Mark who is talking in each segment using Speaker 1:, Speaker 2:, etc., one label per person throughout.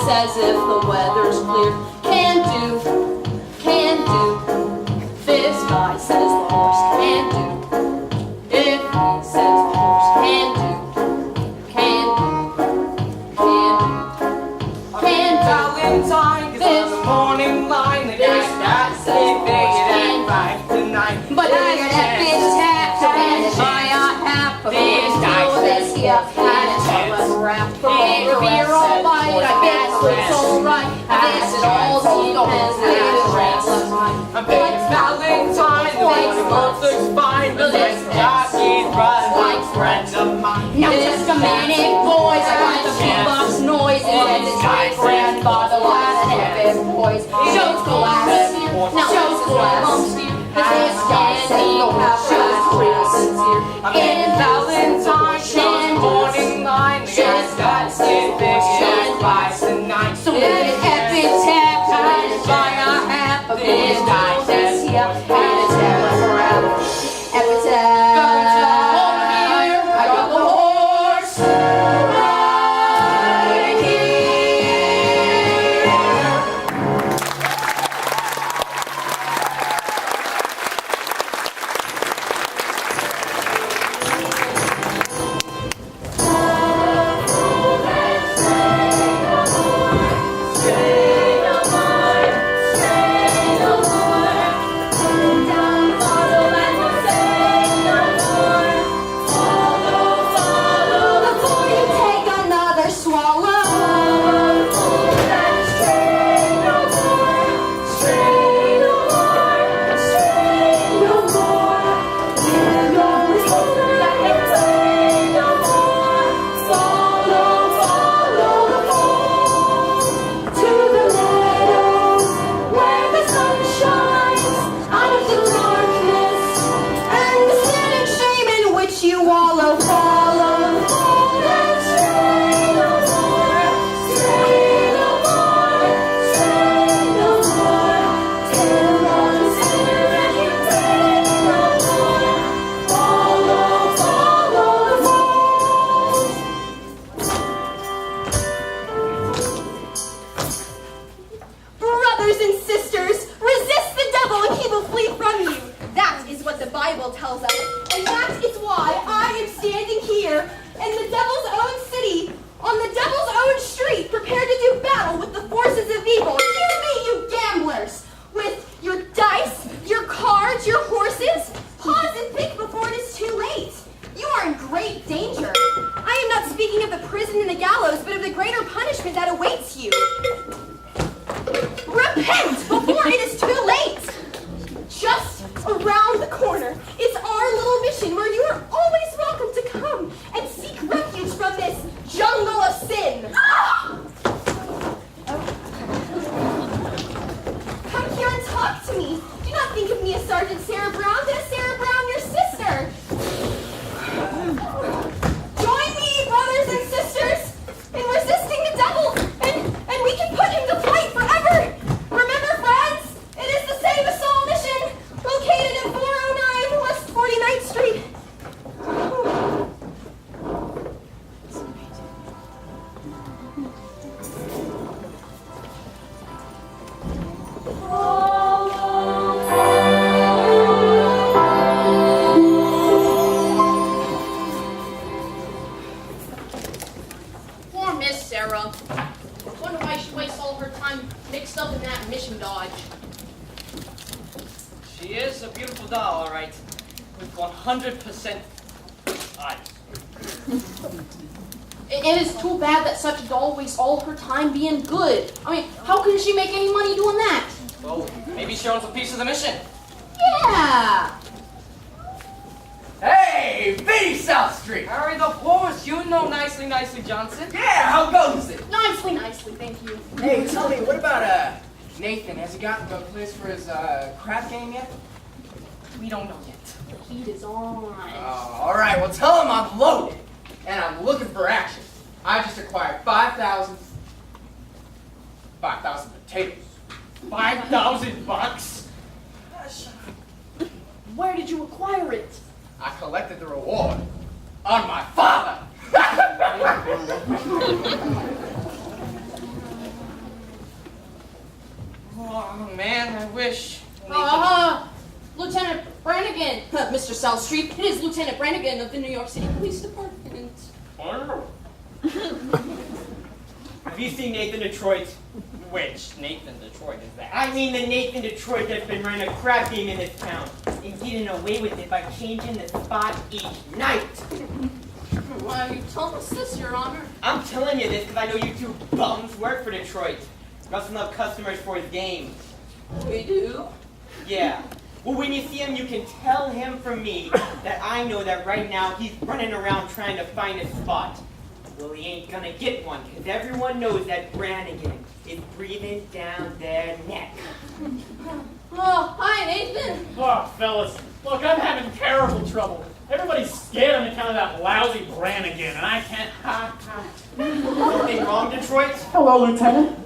Speaker 1: says if the weather's clear. Can do. This guy says the horse can do. If he says the horse can do.
Speaker 2: Valentine is on the morning line. The guy got sleeping at 5 to 9.
Speaker 1: But I got that bitch tapped and I have a
Speaker 2: This guy says
Speaker 1: here kind of rap. If you're alright, I guess it's alright. I guess it all depends on
Speaker 2: I'm paying Valentine. The month looks fine. But this jockey's run like friends of mine.
Speaker 1: Now just a minute, boys. I got the beatbox noise and it's my grandfather last heaven, boys. Show's glass. Now show's glass. This candy show's real sincere.
Speaker 2: In Valentine, show's morning line. The guy's got sleeping at 5 to 9.
Speaker 1: So let it happen, tap, and buy a half of this guy says here, and it's never forever. Epitaph. I got the horse right here. Before you take another swallow. You wallow, follow, and stray no more, stray no more, stray no more, till all the sinner and you pray no more, follow, follow the fold. Brothers and sisters, resist the devil and he will flee from you. That is what the Bible tells us, and that is why I am standing here in the devil's own city, on the devil's own street, prepared to do battle with the forces of evil. Hear me, you gamblers, with your dice, your cards, your horses. Pause and think before it is too late. You are in great danger. I am not speaking of the prison and the gallows, but of the greater punishment that awaits you. Repent before it is too late. Just around the corner is our little mission where you are always welcome to come and seek refuge from this jungle of sin. Come here and talk to me. Do not think of me as Sergeant Sarah Brown, but as Sarah Brown, your sister. Join me, brothers and sisters, in resisting the devil, and we can put him to flight forever. Remember, friends, it is the Save Us All mission, located at 409 West 49th Street.
Speaker 3: Poor Miss Sarah. Wonder why she wastes all her time mixed up in that mission dodge.
Speaker 2: She is a beautiful doll, all right, with 100% eyes.
Speaker 3: It is too bad that such a doll wastes all her time being good. I mean, how can she make any money doing that?
Speaker 2: Well, maybe she owns a piece of the mission.
Speaker 3: Yeah!
Speaker 4: Hey, Bitty South Street!
Speaker 2: Harry the horse, you know nicely, Johnson.
Speaker 4: Yeah, how goes it?
Speaker 3: Nicely, thank you.
Speaker 4: Hey, tell me, what about Nathan? Has he gotten to a place for his crap game yet?
Speaker 2: We don't know yet.
Speaker 3: The heat is on.
Speaker 4: Oh, all right. Well, tell him I'm loaded and I'm looking for action. I just acquired 5,000 potatoes.
Speaker 2: 5,000 bucks?
Speaker 3: Where did you acquire it?
Speaker 4: I collected the reward on my father. Oh man, I wish.
Speaker 3: Lieutenant Brannigan. Mr. Southstreet, it is Lieutenant Brannigan of the New York City Police Department.
Speaker 2: Have you seen Nathan Detroit? Which Nathan Detroit is that? I mean the Nathan Detroit that's been running a crap game in this town and getting away with it by changing the spot each night.
Speaker 3: Why are you telling us this, Your Honor?
Speaker 2: I'm telling you this because I know you two bums work for Detroit. Rusting up customers for his games.
Speaker 3: We do?
Speaker 2: Yeah. Well, when you see him, you can tell him from me that I know that right now he's running around trying to find a spot. Well, he ain't gonna get one, because everyone knows that Brannigan is breathing down their neck.
Speaker 3: Oh, hi, Nathan.
Speaker 5: Oh, fellas, look, I'm having terrible trouble. Everybody's scared on account of that lousy Brannigan, and I can't.
Speaker 2: Something wrong, Detroit?
Speaker 5: Hello, Lieutenant.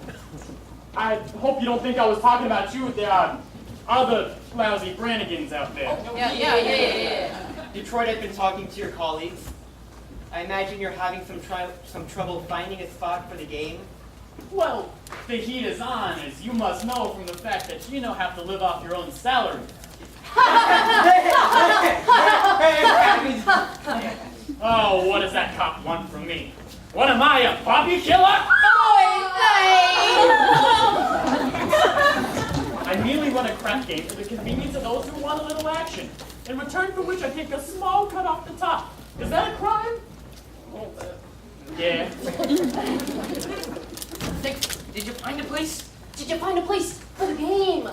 Speaker 5: I hope you don't think I was talking about you with the other lousy Brannigans out there.
Speaker 3: Yeah.
Speaker 2: Detroit, I've been talking to your colleagues. I imagine you're having some trouble finding a spot for the game.
Speaker 5: Well, the heat is on, as you must know from the fact that you have to live off your own salary. Oh, what does that cop want from me? What am I, a puppy killer? I merely run a crap game for the convenience of those who want a little action, in return for which I take a small cut off the top. Is that a crime? Yeah.
Speaker 2: Did you find a place?
Speaker 3: Did you find a place for the game?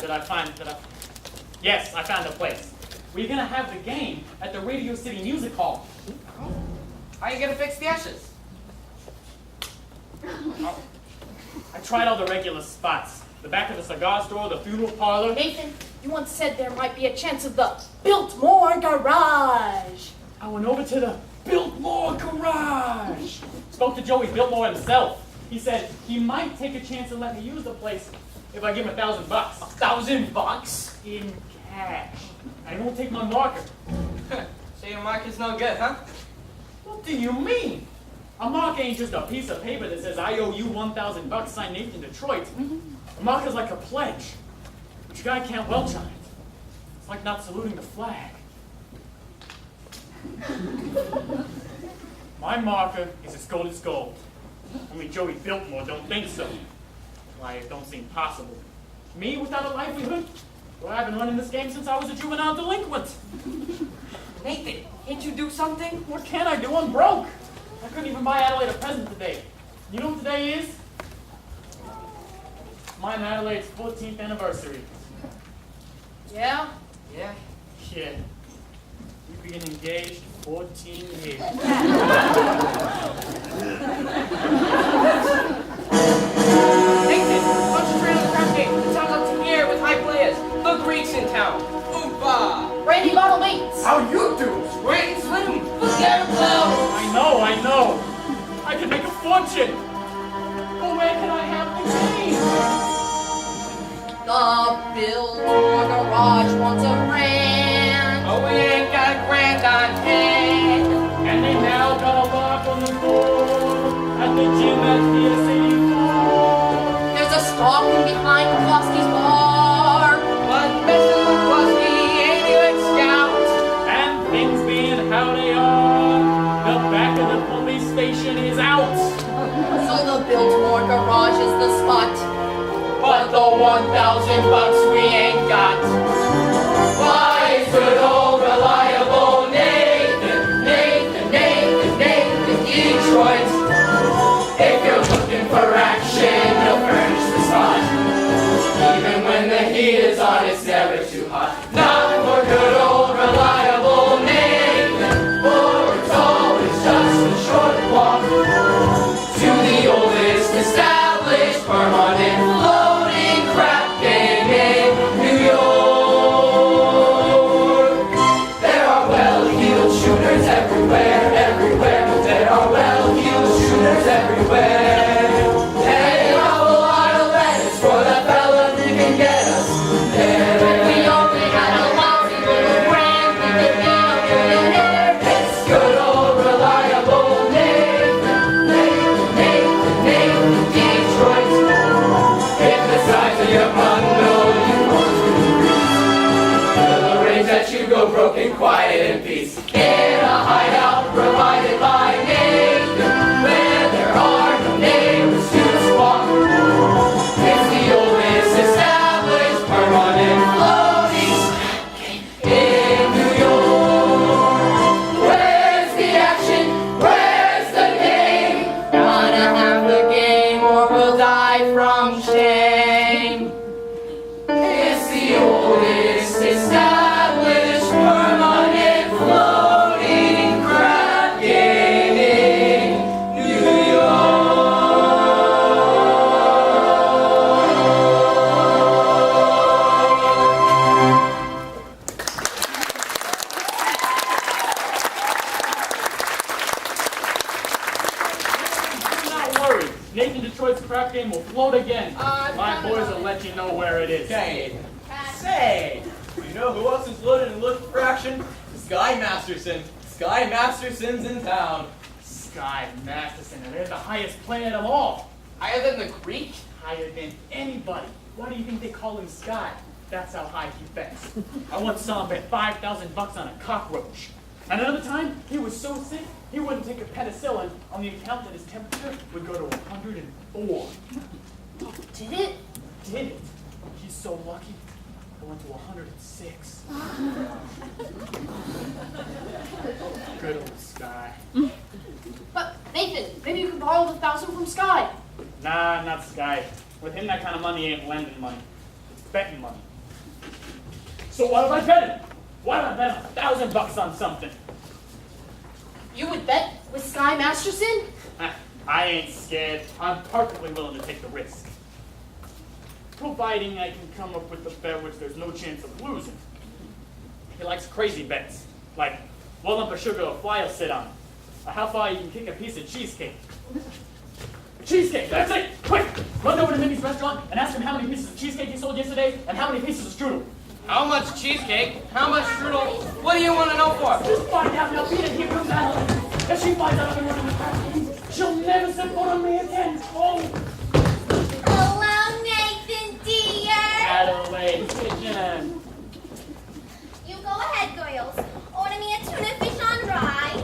Speaker 5: Yes, I found a place. We're gonna have the game at the Radio City Music Hall.
Speaker 4: How are you gonna fix the ashes?
Speaker 5: I tried all the regular spots. The back of the cigar store, the funeral parlor.
Speaker 3: Nathan, you once said there might be a chance of the Biltmore Garage.
Speaker 5: I went over to the Biltmore Garage. Spoke to Joey Biltmore himself. He said he might take a chance and let me use the place if I give him $1,000.
Speaker 2: $1,000?
Speaker 5: In cash. I won't take my marker.
Speaker 2: So your marker's no good, huh?
Speaker 5: What do you mean? A mark ain't just a piece of paper that says I owe you $1,000 signed Nathan Detroit. A mark is like a pledge, which a guy can't welch on it. It's like not saluting the flag. My marker is as gold as gold. Only Joey Biltmore don't think so. Why, it don't seem possible. Me without a livelihood? Well, I've been running this game since I was a juvenile delinquent.
Speaker 2: Nathan, can't you do something?
Speaker 5: What can I do? I'm broke. I couldn't even buy Adelaide a present today. You know what today is? Mine and Adelaide's 14th anniversary.
Speaker 3: Yeah?
Speaker 4: Yeah.
Speaker 5: Yeah. We've been engaged 14 years.
Speaker 2: Nathan, concentrate on the crap game. The town's up to here with high players. The Greeks in town. Oompa!
Speaker 3: Randy Bottle Bates.
Speaker 4: How you do?
Speaker 2: Great Slim! Forget about!
Speaker 5: I know. I can make a fortune. But where can I have the game?
Speaker 3: The Biltmore Garage wants a grand.
Speaker 2: Oh, we ain't got a grand on hand.
Speaker 5: And they now got a lock on the door at the gym at Theater 84.
Speaker 3: There's a stalking behind McCloskey's bar.
Speaker 2: But Mr. McCluskey ain't even scout.
Speaker 5: And things being how they are, the back of the police station is out.
Speaker 3: So the Biltmore Garage is the spot.
Speaker 2: But the $1,000 we ain't got. Why is good old reliable Nathan Detroit? If you're looking for action, he'll furnish the spot. Even when the heat is on, it's never too hot. Not for good old reliable Nathan, for it's always just a short walk to the oldest established permanent floating crap game in New York. gang. It's the oldest established permanent floating crab game in New York.
Speaker 5: Do not worry. Nathan Detroit's crap game will float again. My boys will let you know where it is.
Speaker 4: Okay. Say, you know who else is loaded and looking for action? Sky Masterson. Sky Masterson's in town.
Speaker 5: Sky Masterson, and they're the highest player of all.
Speaker 4: Higher than the Greek?
Speaker 5: Higher than anybody. Why do you think they call him Sky? That's how high he bets. I once saw him bet $5,000 on a cockroach. And another time, he was so sick, he wouldn't take a penicillin on the account that his temperature would go to 104.
Speaker 3: Did it?
Speaker 5: Did it? He's so lucky. It went to 106. Good old Sky.
Speaker 3: But Nathan, maybe you can borrow the 1,000 from Sky.
Speaker 5: Nah, not Sky. With him, that kind of money ain't lending money. It's betting money. So what if I bet him? Why don't I bet $1,000 on something?
Speaker 3: You would bet with Sky Masterson?
Speaker 5: I ain't scared. I'm perfectly willing to take the risk. Providing I can come up with a bet which there's no chance of losing. He likes crazy bets, like what lump of sugar a fly will sit on, or how far you can kick a piece of cheesecake. Cheesecake, that's it! Quick! Run over to Minnie's restaurant and ask him how many pieces of cheesecake he sold yesterday and how many pieces of strudel.
Speaker 4: How much cheesecake? How much strudel? What do you want to know for?
Speaker 5: Just find out now, Peter. Here comes Adeline. If she finds out I've been running the crap games, she'll never set foot on me again. Oh!
Speaker 6: Hello, Nathan dear.
Speaker 5: Adelaide, kitchen.
Speaker 6: You go ahead, girls. Order me a tuna fish on rye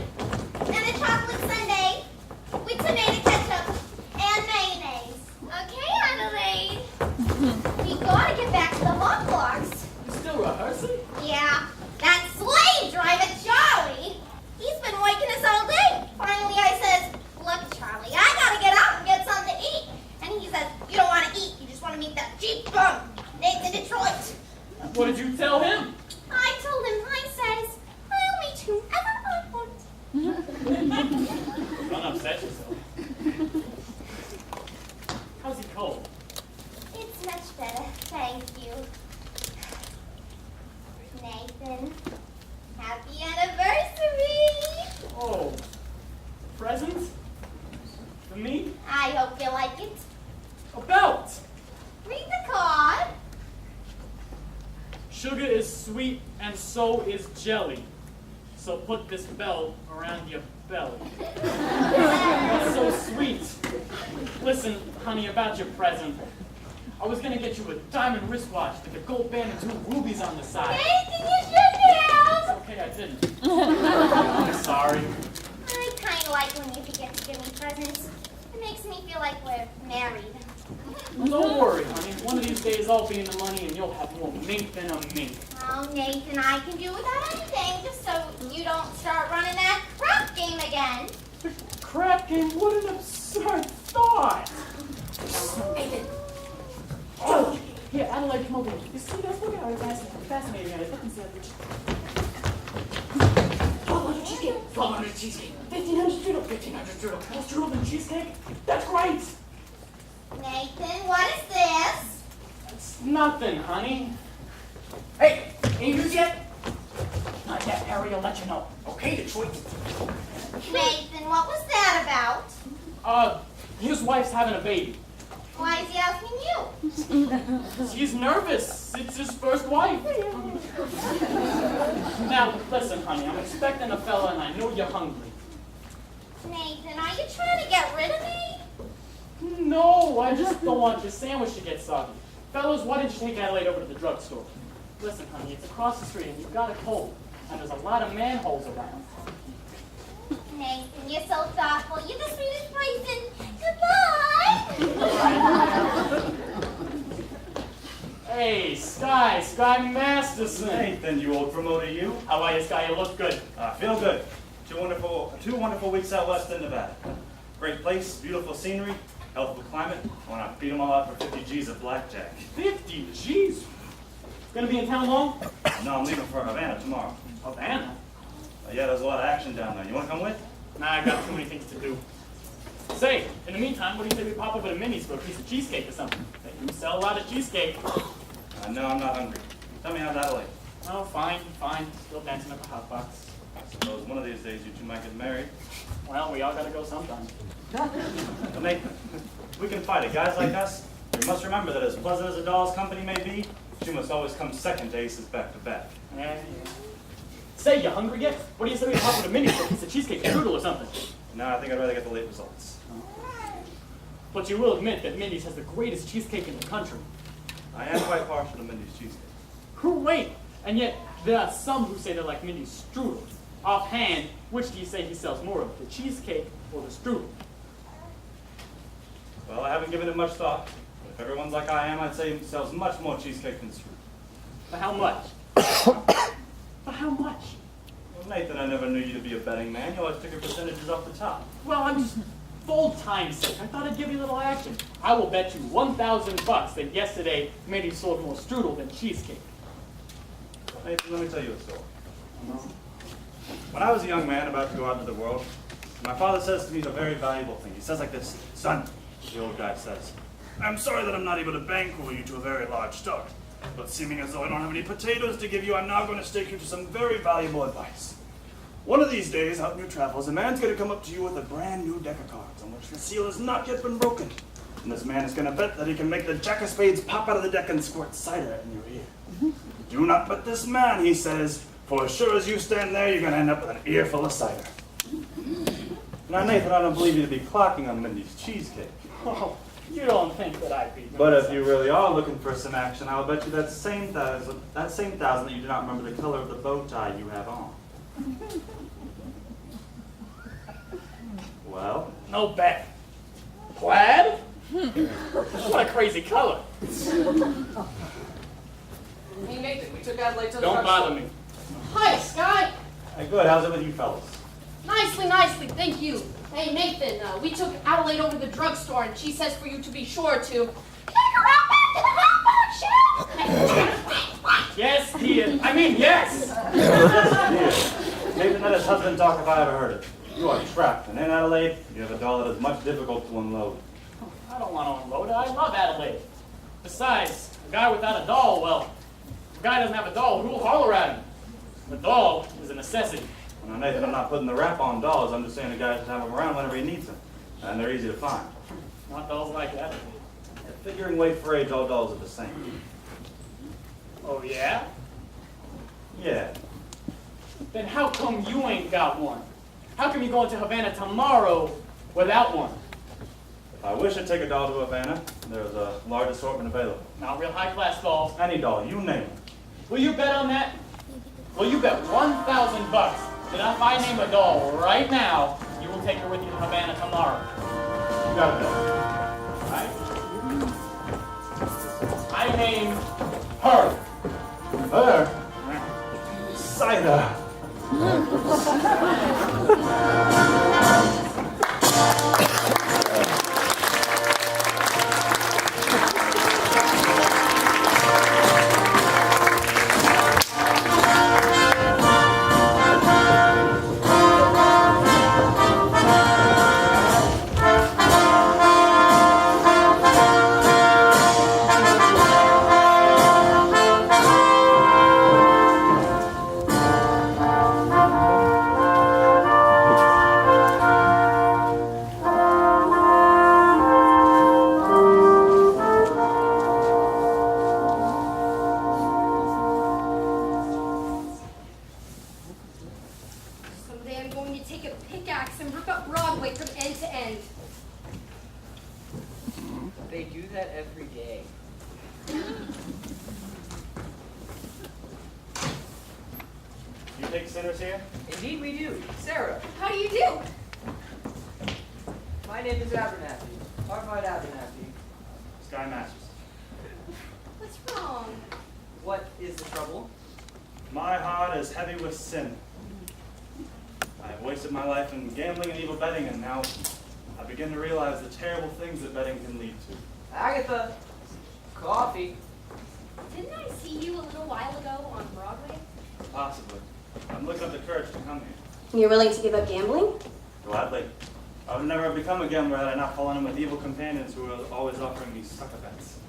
Speaker 6: and a chocolate sundae with tomato ketchup and mayonnaise. Okay, Adelaide? We gotta get back to the hot box.
Speaker 5: You still rehearsing?
Speaker 6: Yeah, that slave driver Charlie. He's been waking us all day. Finally, I says, "Look, Charlie, I gotta get out and get something to eat." And he says, "You don't want to eat. You just want to meet that cheap bum, Nathan Detroit."
Speaker 5: What did you tell him?
Speaker 6: I told him, I says, "I'll meet whoever I want."
Speaker 5: Don't upset yourself. How's he cold?
Speaker 6: It's much better, thank you. Nathan, happy anniversary!
Speaker 5: Oh, present? For me?
Speaker 6: I hope you like it.
Speaker 5: A belt!
Speaker 6: Read the card.
Speaker 5: Sugar is sweet and so is jelly. So put this belt around your belly. That's so sweet. Listen, honey, about your present. I was gonna get you a diamond wristwatch with a gold band and 2 rubies on the side.
Speaker 6: Nathan, you should have!
Speaker 5: Okay, I didn't. I'm sorry.
Speaker 6: I kind of like when you forget to give me presents. It makes me feel like we're married.
Speaker 5: Don't worry, honey. One of these days I'll be in the money and you'll have more mink than a mink.
Speaker 6: Oh, Nathan, I can do without anything just so you don't start running that crap game again.
Speaker 5: Crap game, what an absurd thought!
Speaker 3: Nathan,
Speaker 5: Oh, here, Adelaide, come over here. You see this? Look at how fascinating it is. Look and see how rich.
Speaker 3: 1,200 cheesecake.
Speaker 5: 1,200 cheesecake. 1,500 strudel. 1,500 strudel. More strudel than cheesecake? That's great!
Speaker 6: Nathan, what is this?
Speaker 5: It's nothing, honey.
Speaker 4: Hey, ain't yours yet?
Speaker 5: Not yet, Harry. I'll let you know.
Speaker 4: Okay, Detroit.
Speaker 6: Nathan, what was that about?
Speaker 5: His wife's having a baby.
Speaker 6: Why is he asking you?
Speaker 5: He's nervous. It's his first wife. Now, listen, honey. I'm expecting a fella, and I know you're hungry.
Speaker 6: Nathan, are you trying to get rid of me?
Speaker 5: No, I just don't want your sandwich to get soggy. Fellas, why didn't you take Adelaide over to the drugstore? Listen, honey, it's across the street, and you've got a cold, and there's a lot of manholes around.
Speaker 6: Nathan, you're so thoughtful. You're the sweetest person. Goodbye.
Speaker 5: Hey, Sky Masterson.
Speaker 7: Nathan, you old promoter, you.
Speaker 5: How are you, Sky? You look good.
Speaker 7: Feel good. Two wonderful weeks out west in Nevada. Great place, beautiful scenery, Healthful climate, why not beat them all out for 50 G's of blackjack?
Speaker 5: 50 G's? Gonna be in town long?
Speaker 7: No, I'm leaving for Havana tomorrow.
Speaker 5: Havana?
Speaker 7: Yeah, there's a lot of action down there. You want to come with?
Speaker 5: Nah, I got too many things to do. Say, in the meantime, what do you say we pop up at a Minnie's for a piece of cheesecake or something? They do sell a lot of cheesecake.
Speaker 7: No, I'm not hungry. Tell me how's Adelaide.
Speaker 5: Oh, fine. Still dancing up a hot box.
Speaker 7: I suppose one of these days you two might get married.
Speaker 5: Well, we all gotta go sometime.
Speaker 7: But Nathan, we can fight it. Guys like us, we must remember that as pleasant as a doll's company may be, she must always come second to aces back to back.
Speaker 5: Yeah. Say, you hungry yet? What do you say we pop up at a Minnie's for a piece of cheesecake and strudel or something?
Speaker 7: No, I think I'd rather get the late results.
Speaker 5: But you will admit that Minnie's has the greatest cheesecake in the country.
Speaker 7: I am quite partial to Mindy's cheesecake.
Speaker 5: Wait! And yet, there are some who say they like Minnie's strudel. Offhand, which do you say he sells more of, the cheesecake or the strudel?
Speaker 7: Well, I haven't given it much thought. But if everyone's like I am, I'd say he sells much more cheesecake than strudel.
Speaker 5: For how much? For how much?
Speaker 7: Well, Nathan, I never knew you to be a betting man. You always took your percentages off the top.
Speaker 5: Well, I'm just for old time's sake. I thought I'd give you a little action. I will bet you $1,000 that yesterday Minnie sold more strudel than cheesecake.
Speaker 7: Nathan, let me tell you a story. When I was a young man about to go out into the world, my father says to me a very valuable thing. He says like this, "Son," the old guy says, "I'm sorry that I'm not able to bankroll you to a very large start. But seeming as though I don't have any potatoes to give you, I'm now going to stake you to some very valuable advice. One of these days, out in your travels, a man's going to come up to you with a brand new deck of cards on which the seal has not yet been broken. And this man is going to bet that he can make the jack of spades pop out of the deck and squirt cider in your ear. Do not bet this man," he says, "for as sure as you stand there, you're going to end up with an ear full of cider." Now, Nathan, I don't believe you to be clocking on Mindy's cheesecake.
Speaker 5: Oh, you don't think that I'd be.
Speaker 7: But if you really are looking for some action, I'll bet you that same thousand that you do not remember the color of the bow tie you have on. Well?
Speaker 5: No bet. Plaid? What a crazy color.
Speaker 2: Hey, Nathan, we took Adelaide to the
Speaker 5: Don't
Speaker 2: drugstore.
Speaker 5: bother me.
Speaker 3: Hi, Sky.
Speaker 7: Hey, good. How's it with you fellas?
Speaker 3: Nicely, thank you. Hey, Nathan, we took Adelaide over to the drugstore, and she says for you to be sure to take her out back to the hot box.
Speaker 5: Yes, he is. I mean, yes!
Speaker 7: Yes, Nathan, let his husband talk if I ever heard it. You are trapped, and in Adelaide, you have a doll that is much difficult to unload.
Speaker 5: I don't want to unload it. I love Adelaide. Besides, a guy without a doll, well, if a guy doesn't have a doll, who will holler at him? The doll is a necessity.
Speaker 7: Well, now, Nathan, I'm not putting the rap on dolls. I'm just saying the guy should have them around whenever he needs them. And they're easy to find.
Speaker 5: Not dolls like that.
Speaker 7: Figuring weight for age, all dolls are the same.
Speaker 5: Oh, yeah?
Speaker 7: Yeah.
Speaker 5: Then how come you ain't got one? How come you go into Havana tomorrow without one?
Speaker 7: If I wish to take a doll to Havana, there's a large assortment available.
Speaker 5: Not real high-class dolls.
Speaker 7: Any doll, you name it.
Speaker 5: Will you bet on that? Will you bet $1,000 that if I name a doll right now, you will take her with you to Havana tomorrow?
Speaker 7: You got it.
Speaker 5: Right. I name her.
Speaker 7: Her? Cider.
Speaker 1: Someday I'm going to take a pickaxe and rip up Broadway from end to end.
Speaker 2: They do that every day.
Speaker 7: You take sinners here?
Speaker 2: Indeed we do. Sarah,
Speaker 1: How do you do?
Speaker 2: my name is Abernathy. Harvard Abernathy.
Speaker 7: Sky Masters.
Speaker 1: What's wrong?
Speaker 2: What is the trouble?
Speaker 7: My heart is heavy with sin. I have wasted my life in gambling and evil betting, and now I begin to realize the terrible things that betting can lead to.
Speaker 4: Agatha, coffee.
Speaker 6: Didn't I see you a little while ago on Broadway?
Speaker 7: Possibly. I'm looking up the courage to come here.
Speaker 1: You're willing to give up gambling?
Speaker 7: Gladly. I would never have become a gambler had I not fallen in with evil companions who were always offering me sucker bets.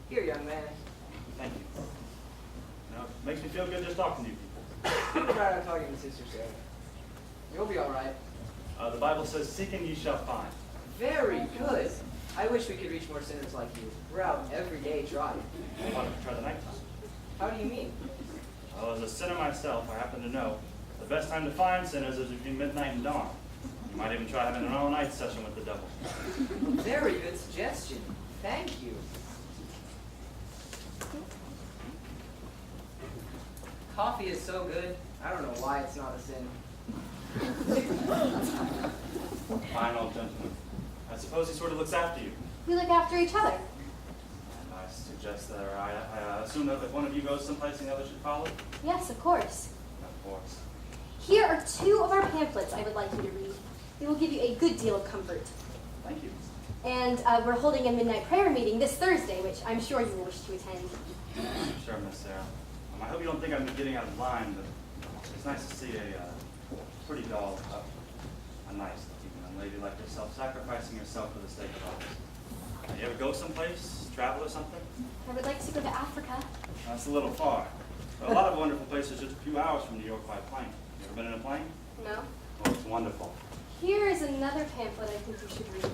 Speaker 4: Here, young man.
Speaker 7: Thank you. You know, it makes me feel good just talking to you people.
Speaker 4: Think about it talking to Sister Sarah. You'll be all right.
Speaker 7: The Bible says, "Seek and ye shall find."
Speaker 4: Very good. I wish we could reach more sinners like you. We're out every day trying.
Speaker 7: Why don't you try the nighttime?
Speaker 4: How do you mean?
Speaker 7: Well, as a sinner myself, I happen to know the best time to find sinners is between midnight and dawn. You might even try having an all-night session with the devil.
Speaker 4: Very good suggestion. Thank you. Coffee is so good. I don't know why it's not a sin.
Speaker 7: Fine old gentleman. I suppose he sort of looks after you.
Speaker 1: We look after each other.
Speaker 7: And I suggest that, or I assume that if one of you goes someplace, the other should follow?
Speaker 1: Yes, of course.
Speaker 7: Of course.
Speaker 1: Here are 2 of our pamphlets I would like you to read. They will give you a good deal of comfort.
Speaker 7: Thank you.
Speaker 1: And we're holding a midnight prayer meeting this Thursday, which I'm sure you will wish to attend.
Speaker 7: Sure, Miss Sarah. I hope you don't think I'm getting out of line, but it's nice to see a pretty dull, a nice-looking young lady like yourself sacrificing herself for the sake of others. You ever go someplace, travel or something?
Speaker 1: I would like to go to Africa.
Speaker 7: That's a little far. There are a lot of wonderful places just a few hours from New York by plane. You ever been in a plane?
Speaker 1: No?
Speaker 7: Oh, it's wonderful.
Speaker 1: Here is another pamphlet I think you should read.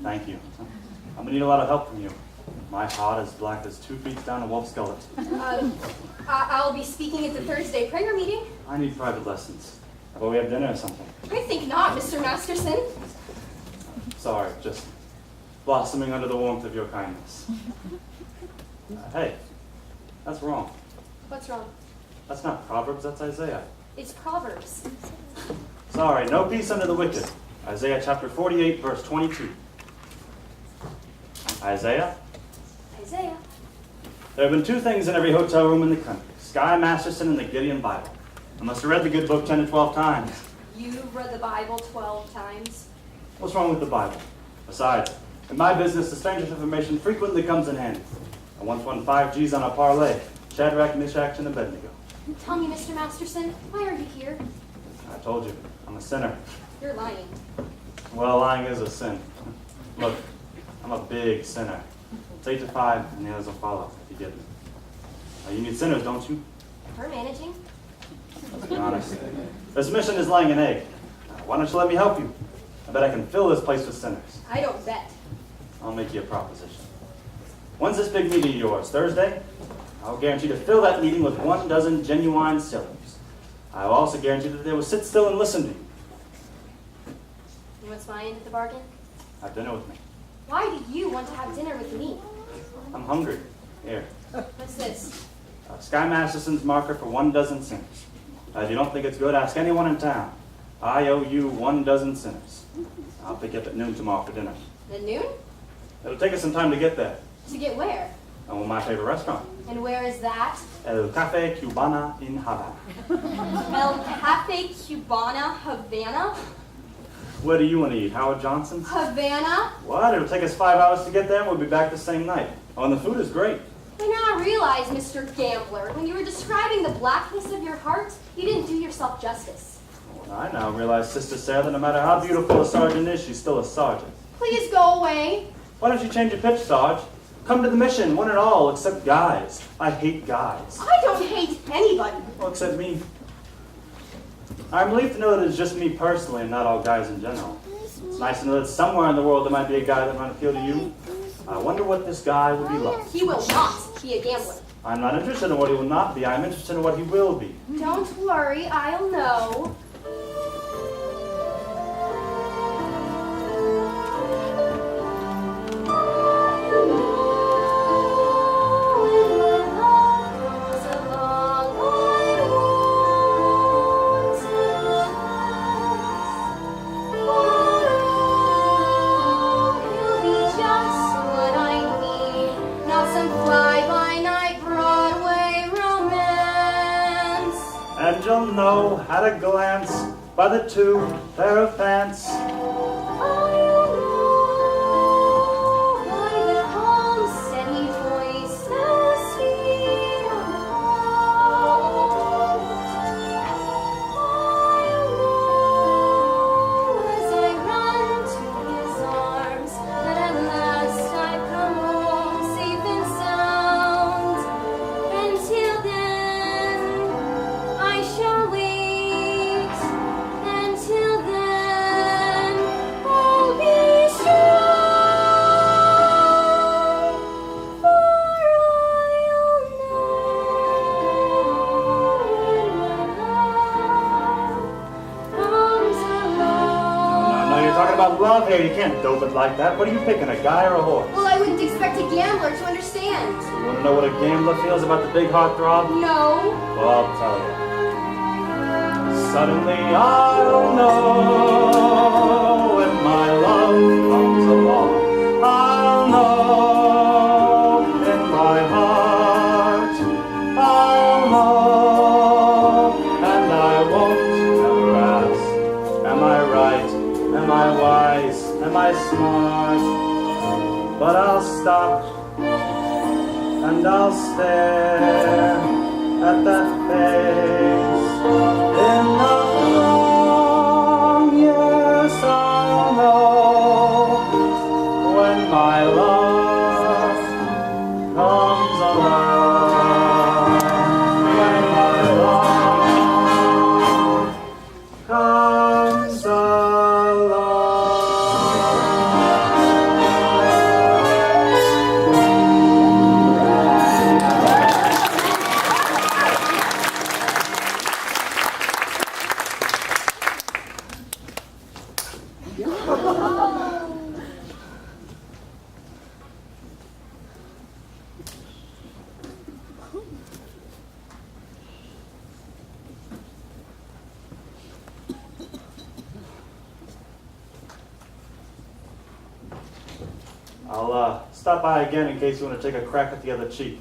Speaker 7: Thank you. I'm gonna need a lot of help from you. My heart is black as 2 feet down a wolf's skeleton.
Speaker 1: I'll be speaking at the Thursday prayer meeting.
Speaker 7: I need private lessons. How about we have dinner or something?
Speaker 1: I think not, Mr. Masterson.
Speaker 7: Sorry, just blossoming under the warmth of your kindness. Hey, that's wrong.
Speaker 1: What's wrong?
Speaker 7: That's not Proverbs, that's Isaiah.
Speaker 1: It's Proverbs.
Speaker 7: Sorry, no peace under the wicked. Isaiah chapter 48, verse 22. Isaiah?
Speaker 1: Isaiah.
Speaker 7: There have been 2 things in every hotel room in the country. Sky Masterson and the Gideon Bible. I must have read the good book 10 to 12 times.
Speaker 1: You've read the Bible 12 times.
Speaker 7: What's wrong with the Bible? Besides, in my business, the strangest information frequently comes in handy. I once won 5 G's on a parlay. Shadrach, Meshach, and Abednego.
Speaker 1: Tell me, Mr. Masterson, why are you here?
Speaker 7: I told you, I'm a sinner.
Speaker 1: You're lying.
Speaker 7: Well, lying is a sin. Look, I'm a big sinner. It's 8 to 5, and the others will follow, if you get me. You need sinners, don't you?
Speaker 1: We're managing.
Speaker 7: Let's be honest. This mission is laying an egg. Why don't you let me help you? I bet I can fill this place with sinners.
Speaker 1: I don't bet.
Speaker 7: I'll make you a proposition. When's this big meeting of yours? Thursday? I'll guarantee to fill that meeting with 12 genuine syllables. I will also guarantee that they will sit still and listen to you.
Speaker 1: And what's my end of the bargain?
Speaker 7: Have dinner with me.
Speaker 1: Why do you want to have dinner with me?
Speaker 7: I'm hungry. Here.
Speaker 1: What's this?
Speaker 7: Sky Masterson's marker for 12 sinners. If you don't think it's good, ask anyone in town. I owe you 12 sinners. I'll pick you up at noon tomorrow for dinner.
Speaker 1: At noon?
Speaker 7: It'll take us some time to get there.
Speaker 1: To get where?
Speaker 7: And my favorite restaurant,
Speaker 1: And where is that?
Speaker 7: El Cafe Cubana in Havana.
Speaker 1: El Cafe Cubana, Havana?
Speaker 7: Where do you want to eat? Howard Johnson's?
Speaker 1: Havana?
Speaker 7: What? It'll take us 5 hours to get there and we'll be back the same night. Oh, and the food is great.
Speaker 1: I now realize, Mr. Gambler, when you were describing the blackness of your heart, you didn't do yourself justice.
Speaker 7: Well, I now realize, Sister Sarah, that no matter how beautiful a sergeant is, she's still a sergeant.
Speaker 1: Please go away.
Speaker 7: Why don't you change your pitch, Sarge? Come to the mission, one and all, except guys. I hate guys.
Speaker 1: I don't hate anybody.
Speaker 7: Well, except me. I'm relieved to know that it's just me personally and not all guys in general. It's nice to know that somewhere in the world there might be a guy that might appeal to you. I wonder what this guy would be like.
Speaker 1: He will not be a gambler.
Speaker 7: I'm not interested in what he will not be. I'm interested in what he will be.
Speaker 1: Don't worry, I'll know.
Speaker 7: know at a glance by the two pair of pants. Love here, you can't dope it like that. What are you picking, a guy or a horse?
Speaker 1: Well, I wouldn't expect a gambler to understand.
Speaker 7: You want to know what a gambler feels about the big heartthrob?
Speaker 1: No.
Speaker 7: Well, I'll tell you. Suddenly I'll know when my love comes along. I'll know in my heart. I'll know, and I won't ever ask, am I right? Am I wise? Am I smart? But I'll stop and I'll stare at that face. In the long years I'll know when my love comes along. When my love comes along. I'll stop by again in case you want to take a crack at the other cheek.